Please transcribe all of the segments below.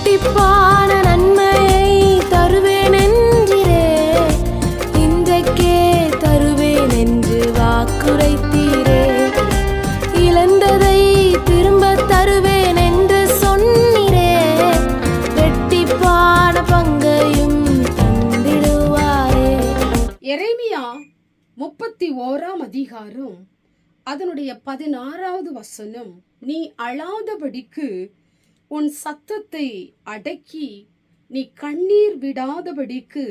இரட்டிப்பான நன்மையை தருவேன் என்றிரே, இன்றைக்கே தருவேன் என்று வாக்குரைத்தீரே. இழந்ததை திரும்ப தருவேன் என்று சொன்னீரே, இரட்டிப்பான பங்கையும் தந்திடுவாரே. எரேமியா 31 அதிகாரம் அதனுடைய 16வது வசனம், நீ அழாதபடிக்கு உன் சத்தத்தை அடக்கி, நீ கண்ணீர் விடாதபடிக்கு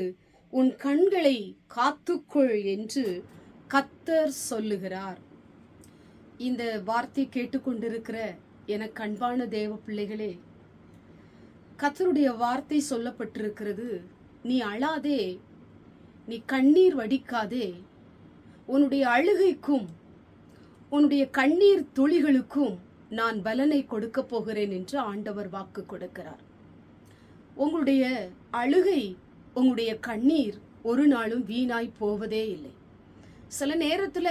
உன் கண்களை காத்துக்கொள் என்று கர்த்தர் சொல்லுகிறார். இந்த வார்த்தை கேட்டுக்கொண்டிருக்கிற எனக்கு அன்பான தேவ பிள்ளைகளே, கர்த்தருடைய வார்த்தை சொல்லப்பட்டிருக்கிறது, நீ அழாதே, நீ கண்ணீர் வடிக்காதே, உன்னுடைய அழுகைக்கும் உன்னுடைய கண்ணீர் துளிகளுக்கும் நான் பலனை கொடுக்க போகிறேன் என்று ஆண்டவர் வாக்கு கொடுக்கிறார். உங்களுடைய அழுகை, உங்களுடைய கண்ணீர் ஒரு நாளும் வீணாய் போவதே இல்லை. சில நேரத்துல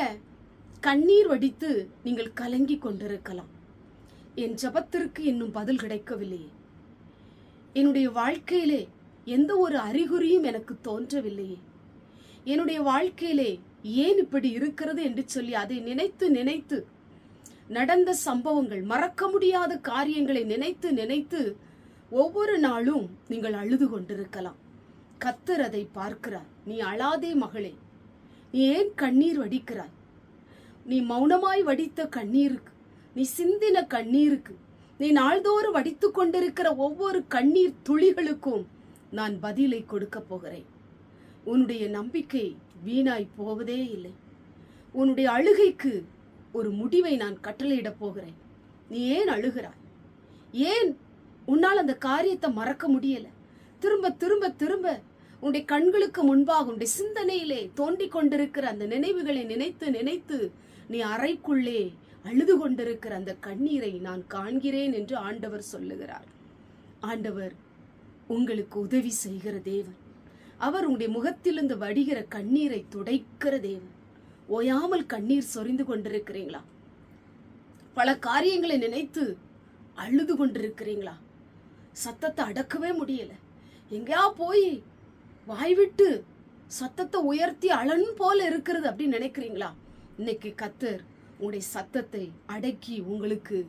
கண்ணீர் வடித்து நீங்கள் கலங்கி கொண்டிருக்கலாம். என் ஜெபத்திற்கு இன்னும் பதில் கிடைக்கவில்லையே, என்னுடைய வாழ்க்கையிலே எந்த ஒரு அறிகுறியும் எனக்கு தோன்றவில்லையே, என்னுடைய வாழ்க்கையிலே ஏன் இப்படி இருக்கிறது என்று சொல்லி அதை நினைத்து நினைத்து நடந்த சம்பவங்கள், மறக்க முடியாத காரியங்களை நினைத்து நினைத்து ஒவ்வொரு நாளும் நீங்கள் அழுது கொண்டிருக்கலாம். கர்த்தர் அதை பார்க்கிறார். நீ அழாதே மகளே, நீ ஏன் கண்ணீர் வடிக்கிறாய்? நீ மௌனமாய் வடித்த கண்ணீருக்கு, நீ சிந்தின கண்ணீருக்கு, நீ நாள்தோறும் வடித்து கொண்டிருக்கிற ஒவ்வொரு கண்ணீர் துளிகளுக்கும் நான் பதிலை கொடுக்க போகிறேன். உன்னுடைய நம்பிக்கை வீணாய் போவதே இல்லை. உன்னுடைய அழுகைக்கு ஒரு முடிவை நான் கட்டளையிட போகிறேன். நீ ஏன் அழுகிறாய்? ஏன் உன்னால் அந்த காரியத்தை மறக்க முடியல? திரும்ப திரும்ப திரும்ப உன்னுடைய கண்களுக்கு முன்பாக உன்னுடைய சிந்தனையிலே தோண்டிக் கொண்டிருக்கிற அந்த நினைவுகளை நினைத்து நினைத்து நீ அறைக்குள்ளே அழுது கொண்டிருக்கிற அந்த கண்ணீரை நான் காண்கிறேன் என்று ஆண்டவர் சொல்லுகிறார். ஆண்டவர் உங்களுக்கு உதவி செய்கிற தேவன். அவர் உங்களுடைய முகத்திலிருந்து வடிகிற கண்ணீரை துடைக்கிற தேவன். ஓயாமல் கண்ணீர் சொரிந்து கொண்டிருக்கிறீங்களா? பல காரியங்களை நினைத்து அழுது கொண்டிருக்கிறீங்களா? சத்தத்தை அடக்கவே முடியல, எங்கேயா போய் வாய்விட்டு சத்தத்தை உயர்த்தி அழன் போல இருக்கிறது அப்படின்னு நினைக்கிறீங்களா? இன்னைக்கு கர்த்தர் உங்களுடைய சத்தத்தை அடக்கி உங்களுக்கு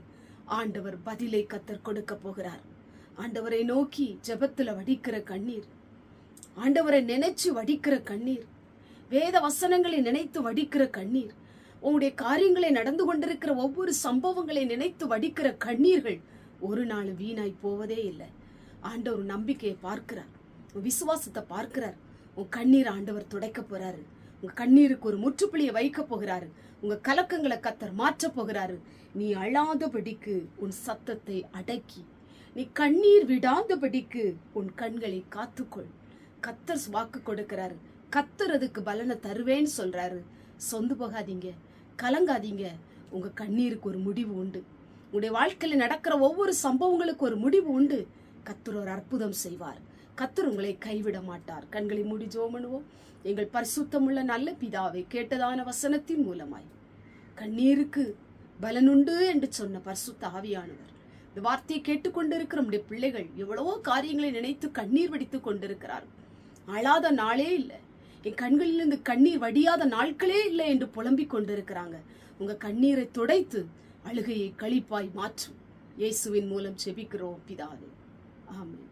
ஆண்டவர் பதிலை கர்த்தர் கொடுக்க போகிறார். ஆண்டவரை நோக்கி ஜெபத்துல வடிக்கிற கண்ணீர், ஆண்டவரை நினைச்சு வடிக்கிற கண்ணீர், வேத வசனங்களை நினைத்து வடிக்கிற கண்ணீர், உங்களுடைய காரியங்களை நடந்து கொண்டிருக்கிற ஒவ்வொரு சம்பவங்களை நினைத்து வடிக்கிற கண்ணீர்கள் ஒரு நாள் வீணாய் போவதே இல்லை. ஆண்டவர் நம்பிக்கையை பார்க்கிறார், விசுவாசத்தை பார்க்கிறார். உங்க கண்ணீர் ஆண்டவர் துடைக்க போறாரு. உங்க கண்ணீருக்கு ஒரு முற்றுப்புள்ளியை வைக்க போகிறாரு. உங்க கலக்கங்களை கர்த்தர் மாற்ற போகிறாரு. நீ அழாதபடிக்கு உன் சத்தத்தை அடக்கி, நீ கண்ணீர் விடாதபடிக்கு உன் கண்களை காத்துக்கொள். கர்த்தர் வாக்கு கொடுக்கிறாரு. கர்த்தர் அதுக்கு பலனை தருவேன்னு சொல்றாரு. சொந்து போகாதீங்க, கலங்காதீங்க. உங்க கண்ணீருக்கு ஒரு முடிவு உண்டு. உங்களுடைய வாழ்க்கையில நடக்கிற ஒவ்வொரு சம்பவங்களுக்கு ஒரு முடிவு உண்டு. கர்த்தர் ஒரு அற்புதம் செய்வார். கர்த்தர் உங்களை கைவிட மாட்டார். கண்களை மூடி ஜெபம் பண்ணுவோம். எங்கள் பரிசுத்தமுள்ள நல்ல பிதாவே, கேட்டதான வசனத்தின் மூலமாய் கண்ணீருக்கு பலனுண்டு என்று சொன்ன பரிசுத்த ஆவியானவர், இந்த வார்த்தையை கேட்டுக்கொண்டிருக்கிற நம்முடைய பிள்ளைகள் எவ்வளவோ காரியங்களை நினைத்து கண்ணீர் வடித்துக் கொண்டிருக்கிறார். அழாத நாளே இல்லை, என் கண்களிலிருந்து கண்ணீர் வடியாத நாட்களே இல்லை என்று புலம்பிக் கொண்டிருக்கிறாங்க. உங்க கண்ணீரை துடைத்து அழுகையை களிப்பாய் மாற்றும். இயேசுவின் மூலம் ஜெபிக்கிறோம் பிதாவே, ஆமென்.